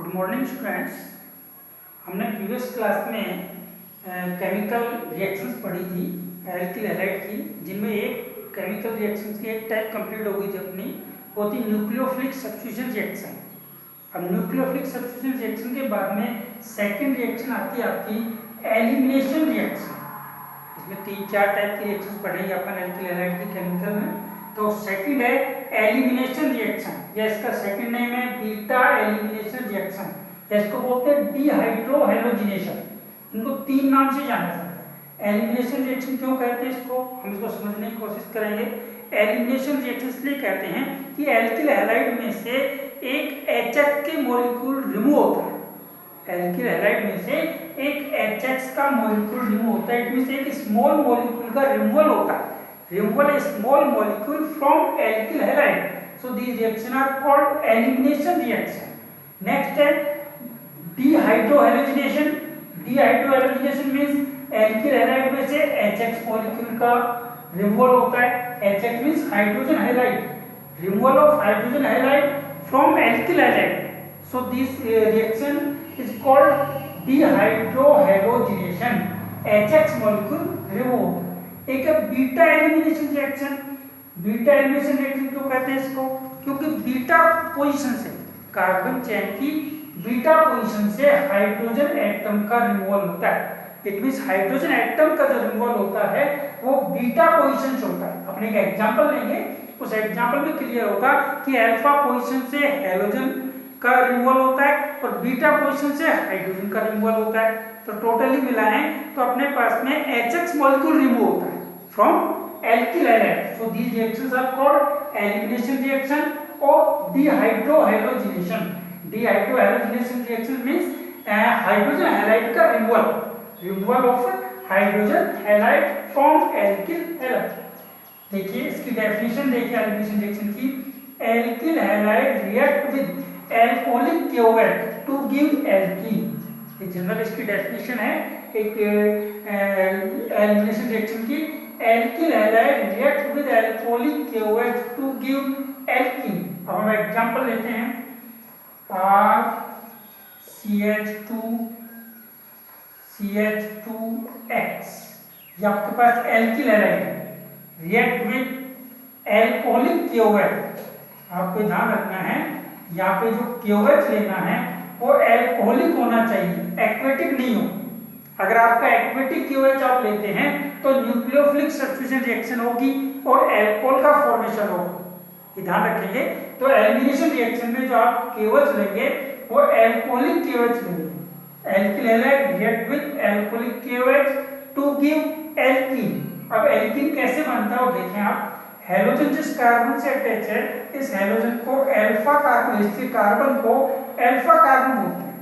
Good morning students. हमने previous class में chemical reactions पढ़ी थी एल्किल हैलाइड की, जिनमें एक केमिकल रिएक्शंस की एक टाइप कंप्लीट हो गई थी अपनी, वो थी न्यूक्लियोफिलिक सब्स्टिट्यूशन रिएक्शन। अब न्यूक्लियोफिलिक सब्स्टिट्यूशन रिएक्शन के बाद में सेकेंड रिएक्शन आती है आपकी एलिमिनेशन रिएक्शन। इसमें 3-4 टाइप की रिएक्शंस पढ़ेंगे अपन एल्किल हैलाइड की केमिकल में। तो सेकंड है एलिमिनेशन रिएक्शन, या इसका सेकंड नेम है बीटा एलिमिनेशन रिएक्शन, या इसको बोलते हैं डीहाइड्रोहैलोजिनेशन। इनको 3 नाम से जाना जाता है। एलिमिनेशन रिएक्शन क्यों कहते हैं इसको, हम इसको समझने की कोशिश करेंगे। एलिमिनेशन रिएक्शन इसलिए कहते हैं कि एल्किल हैलाइड में से एक HF के मॉलिक्यूल रिमूव होता है। एल्किल हैलाइड में से एक HX का मॉलिक्यूल रिमूव होता है। इट मींस एक स्मॉल मॉलिक्यूल का रिमूवल होता है। Removal a small molecule from alkyl halide. So these reactions are called elimination reaction. Next है dehydrohalogenation. Dehydrohalogenation means alkyl halide में से HX molecule का removal होता है। HX means hydrogen halide. Removal of hydrogen halide from alkyl halide. So this reaction is called dehydrohalogenation. HX molecule removed. एक है beta elimination reaction. Beta elimination reaction क्यों कहते हैं इसको, क्योंकि बीटा पोजीशन से कार्बन चेन की बीटा पोजीशन से हाइड्रोजन एटम का रिमूवल होता है। इट मींस हाइड्रोजन एटम का जो रिमूवल होता है वो बीटा पोजीशन से होता है। अपने एक एग्जांपल लेंगे, उस एग्जांपल में क्लियर होगा कि अल्फा पोजीशन से हैलोजन का रिमूवल होता है और बीटा पोजीशन से हाइड्रोजन का रिमूवल होता है। तो टोटली मिलाएं तो अपने पास में HX मॉलिक्यूल रिमूव होता है from alkyl halide. So these reactions are called elimination reaction or dehydrohalogenation. Dehydrohalogenation reaction means hydrogen halide का removal of hydrogen halide from alkyl halide. देखिए इसकी डेफिनेशन देखिए एलिमिनेशन रिएक्शन की। alkyl halide react with alcoholic KOH to give alkene. ये general इसकी definition है एक elimination reaction की। alkyl halide react with alcoholic KOH to give alkene. अब हम एग्जांपल लेते हैं CH2CH2X, ये आपके पास alkyl halide है, react with alcoholic KOH। आपको ध्यान रखना है यहाँ पे जो KOH लेना है वो एल्कोहलिक होना चाहिए, एक्वेटिक नहीं हो। अगर आपका एक्वेटिक KOH आप लेते हैं तो न्यूक्लियोफिलिक सब्स्टिट्यूशन रिएक्शन होगी और अल्कोहल का फॉर्मेशन होगा। ये ध्यान रखेंगे। तो एलिमिनेशन रिएक्शन में जो आप KOH लेंगे वो एल्कोहलिक KOH लेंगे। Alkyl halide react with alcoholic KOH to give alkene. अब एल्कीन कैसे बनता है वो देखें आप। हैलोजन जिस कार्बन से अटैच है, इस हैलोजन को अल्फा कार्बन, इसके कार्बन को अल्फा कार्बन बोलते हैं।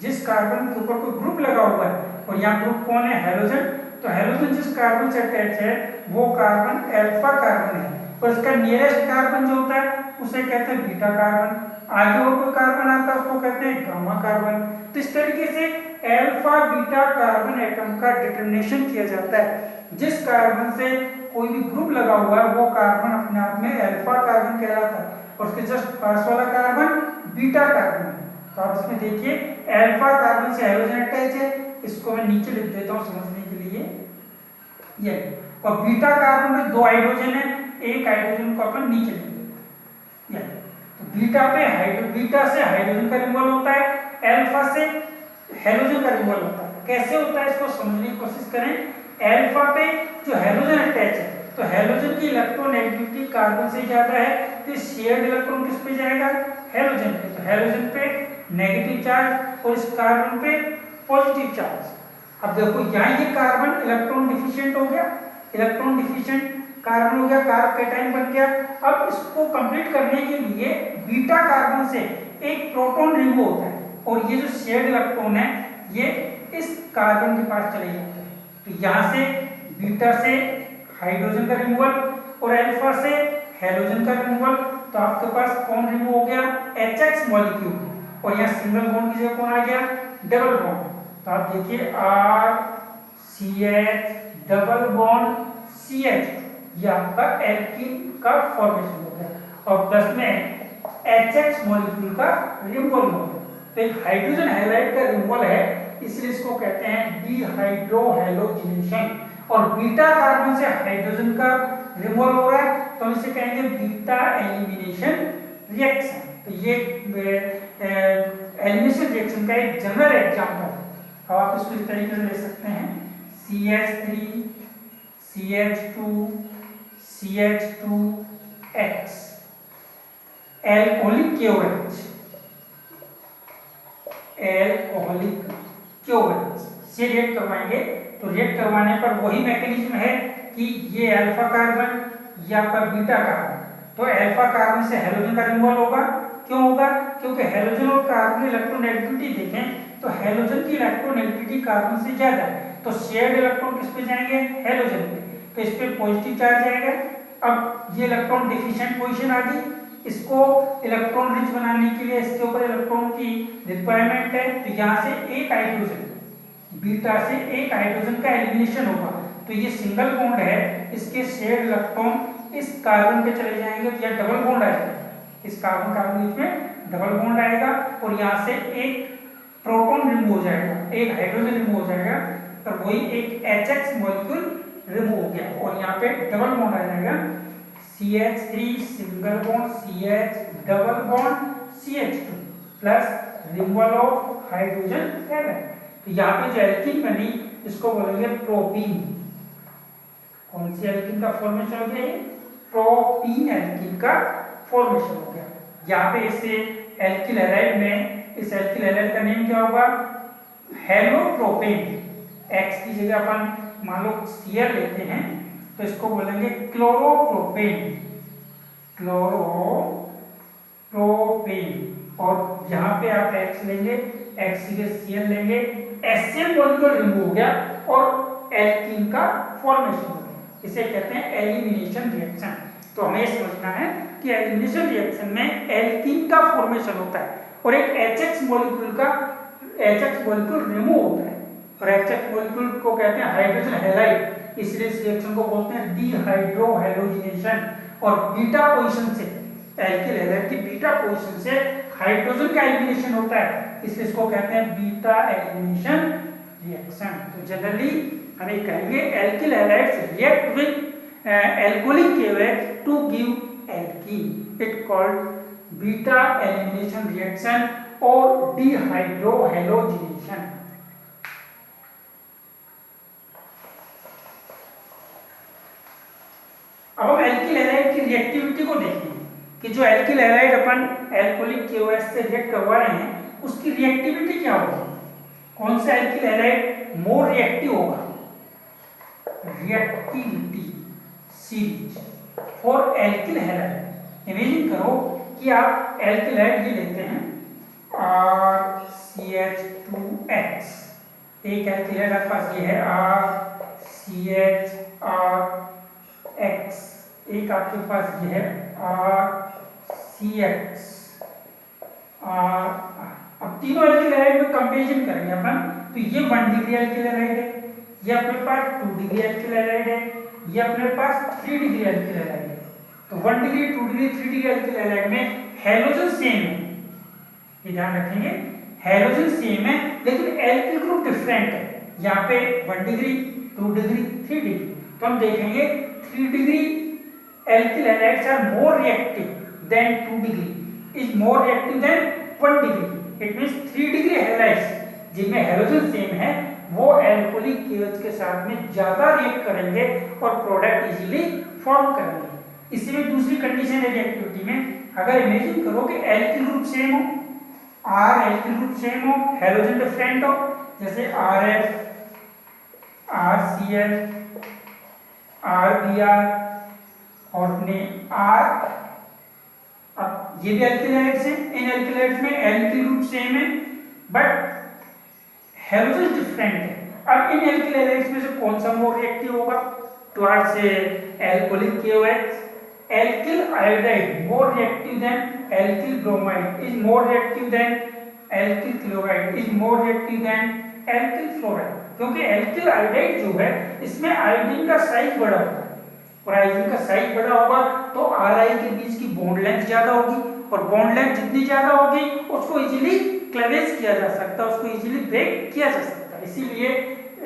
जिस कार्बन के ऊपर कोई ग्रुप लगा हुआ है, और यहाँ ग्रुप कौन है, हैलोजन, तो हैलोजन जिस कार्बन से अटैच है वो कार्बन अल्फा कार्बन है, और इसका नियरेस्ट कार्बन जो होता है उसे कहते हैं बीटा कार्बन। आगे और कोई कार्बन आता है उसको कहते हैं गामा कार्बन। तो इस तरीके से अल्फा बीटा कार्बन एटम का डिटरमिनेशन किया जाता है। जिस कार्बन से कोई भी ग्रुप लगा हुआ है वो कार्बन अपने आप में अल्फा कार्बन कहलाता है, और उसके जस्ट पास वाला कार्बन बीटा कार्बन है। तो आप इसमें देखिए अल्फा कार्बन से हाइड्रोजन अटैच है, इसको मैं नीचे लिख देता हूँ समझने के लिए ये। और बीटा कार्बन में 2 हाइड्रोजन है, एक हाइड्रोजन को अपन नीचे लिख देते हैं। तो बीटा पे बीटा से हाइड्रोजन का रिमूवल होता है, अल्फा से हैलोजन का रिमूवल होता है। कैसे होता है इसको समझने की कोशिश करें। अल्फा पे जो हैलोजन अटैच है तो हैलोजन की इलेक्ट्रोनेगेटिविटी कार्बन से ज्यादा है, तो शेयर्ड इलेक्ट्रॉन किस पे जाएगा, हैलोजन पे। तो हैलोजन पे नेगेटिव चार्ज और इस कार्बन पे पॉजिटिव चार्ज। अब देखो यहाँ ये कार्बन इलेक्ट्रॉन डिफिशिएंट हो गया, इलेक्ट्रॉन डिफिशिएंट कार्बन हो गया, कार्ब कैटायन बन गया। अब इसको कंप्लीट करने के लिए बीटा कार्बन से एक प्रोटॉन रिमूव होता है, और ये जो शेयर्ड इलेक्ट्रॉन है ये इस कार्बन के पास चले जाते हैं। तो यहाँ से बीटा से हाइड्रोजन का रिमूवल और अल्फा से हैलोजन का रिमूवल। तो आपके पास कौन रिमूव हो गया, HX मॉलिक्यूल, और यहाँ सिंगल बॉन्ड की जगह कौन आ गया, डबल बॉन्ड। तो आप देखिए RCH डबल बॉन्ड CH, ये आपका एल्कीन का फॉर्मेशन हो गया, और प्लस में HX मॉलिक्यूल का रिमूवल हो गया। तो एक हाइड्रोजन हैलाइड का रिमूवल है, इसलिए इसको कहते हैं डिहाइड्रोहैलोजिनेशन। और बीटा कार्बन से हाइड्रोजन का रिमूवल हो रहा है तो हम इसे कहेंगे बीटा एलिमिनेशन रिएक्शन। तो ये एलिमिनेशन रिएक्शन का एक जनरल एग्जांपल है। अब आप इसको इस तरीके से ले सकते हैं CH3 CH2 CH2X alcoholic KOH से रिएक्ट करवाएंगे। तो रिएक्ट करवाने पर वही मैकेनिज्म है कि ये अल्फा कार्बन या आपका बीटा कार्बन, तो अल्फा कार्बन से हेलोजन का रिमूवल होगा। क्यों होगा? क्योंकि हेलोजन और कार्बन की इलेक्ट्रोनेगेटिविटी देखें तो हेलोजन की इलेक्ट्रोनेगेटिविटी कार्बन से ज्यादा है, तो शेयर्ड इलेक्ट्रॉन किस पे जाएंगे? हेलोजन पे, तो इस पे पॉजिटिव चार्ज आएगा। अब ये इलेक्ट्रॉन डिफिशिएंट पोजीशन आ गई, इसको इलेक्ट्रॉन रिच बनाने के लिए इसके ऊपर इलेक्ट्रॉन की रिक्वायरमेंट है, तो यहाँ से एक हाइड्रोजन बीटा से एक हाइड्रोजन का एलिमिनेशन होगा। तो ये सिंगल बॉन्ड है, इसके शेयर्ड इलेक्ट्रॉन इस कार्बन पे चले जाएंगे तो यह डबल बॉन्ड आएगा, इस कार्बन कार्बन बीच में डबल बॉन्ड आएगा और यहाँ से एक प्रोटॉन रिमूव हो जाएगा, एक हाइड्रोजन रिमूव हो जाएगा, और वही एक HX मॉलिक्यूल रिमूव हो गया और यहाँ पे डबल बॉन्ड आ जाएगा CH3 single bond CH double bond CH2 plus removal of hydrogen halide. तो यहाँ पे जो एल्कीन बनी इसको बोलेंगे प्रोपीन। कौन सी एल्कीन का फॉर्मेशन हो गया? प्रोपीन एल्कीन का फॉर्मेशन हो गया। यहाँ पे इसे एल्किल हैलाइड में इस एल्किल हैलाइड का नेम क्या होगा? हेलोप्रोपेन। X की जगह अपन मान लो Cl लेते हैं तो इसको बोलेंगे क्लोरोप्रोपेन, क्लोरोप्रोपेन। और यहाँ पे आप X लेंगे, X की जगह Cl लेंगे, HCl मॉलिक्यूल रिमूव हो गया और एल्कीन का फॉर्मेशन हो गया। इसे कहते हैं एलिमिनेशन रिएक्शन। तो हमें समझना है कि एलिमिनेशन रिएक्शन में एल्कीन का फॉर्मेशन होता है और एक HX मॉलिक्यूल का HX मॉलिक्यूल रिमूव होता है, और HX मॉलिक्यूल को कहते हैं हाइड्रोजन हैलाइड, इसलिए इस रिएक्शन को बोलते हैं डिहाइड्रोहैलोजिनेशन। और बीटा पोजीशन से एल्किल हैलाइड की बीटा पोजीशन से हाइड्रोजन का एलिमिनेशन होता है, इसलिए इसको कहते हैं बीटा एलिमिनेशन रिएक्शन। तो जनरली हमें कहेंगे alkyl halides react with alcoholic KOH to give alkene. It called beta elimination reaction or dehydrohalogenation. अब हम एल्किल हैलाइड की रिएक्टिविटी को देखें कि जो एल्किल हैलाइड अपन एल्कोहलिक KOH से रिएक्ट करवा रहे हैं उसकी रिएक्टिविटी क्या होगी? कौन सा एल्किल हैलाइड मोर रिएक्टिव होगा? Reactivity series for alkyl halide. Imagine करो कि आप एल्किल हैलाइड ये लेते हैं RCH2X, एक एल्किल हैलाइड आपके पास ये है RCHRX, एक आपके पास ये है RCX। अब तीनों एल्किल हैलाइड में कंपैरिजन करेंगे अपन, तो ये 1 डिग्री एल्किल हैलाइड है, ये अपने पास 2 डिग्री एल्किल हैलाइड है, ये अपने पास 3 डिग्री एल्किल हैलाइड है। तो 1 degree 2 degree 3 degree alkyl halide में हैलोजन सेम है, ये ध्यान रखेंगे, हैलोजन सेम है लेकिन एल्किल ग्रुप डिफरेंट है। यहाँ पे 1 डिग्री 2 डिग्री 3 डिग्री, तो हम देखेंगे 3 degree alkyl halides are more reactive than 2 degree is more reactive than 1 degree. It means 3 degree halides जिनमें हैलोजन सेम है वो एल्कोहलिक KOH के साथ में ज्यादा रिएक्ट करेंगे और प्रोडक्ट इजीली फॉर्म करेंगे। इसी में दूसरी कंडीशन है रिएक्टिविटी में, अगर इमेजिन करो कि एल्किल ग्रुप सेम हो, R एल्किल ग्रुप सेम हो, हैलोजन डिफरेंट हो, जैसे RF, RCl, RBr और अपने R। अब ये भी एल्किल हैलाइड्स हैं, इन एल्किल हैलाइड्स में एल्किल ग्रुप सेम है बट हैलोजन डिफरेंट है। अब इन एल्किल हैलाइड्स में से कौन सा मोर रिएक्टिव होगा towards alcoholic KOH? Alkyl iodide more reactive then alkyl bromide is more reactive then alkyl chloride is more reactive then alkyl fluoride, क्योंकि alkyl iodide जो है इसमें आयोडीन का साइज बड़ा होता है और हाइड्रोजन का साइज बड़ा होगा तो आर के बीच की बॉन्ड लेंथ ज्यादा होगी, और बॉन्ड लेंथ जितनी ज्यादा होगी उसको इजीली क्लेवेज किया जा सकता है, उसको इजीली ब्रेक किया जा सकता है। इसीलिए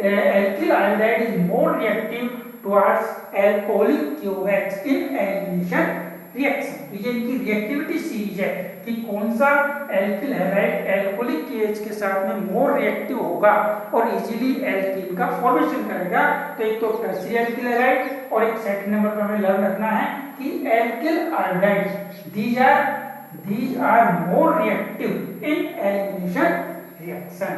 alkyl iodide is more reactive towards alcoholic KOH in elimination reaction. तो ये इनकी रिएक्टिविटी सीरीज है कि कौन सा एल्किल हैलाइड एल्कोहलिक केएच के साथ में मोर रिएक्टिव होगा और इजीली एल्कीन का फॉर्मेशन करेगा। तो एक तो टर्शियरी एल्किल हैलाइड और एक सेकंड नंबर पर हमें लर्न रखना है कि alkyl iodide these are more reactive in elimination reaction।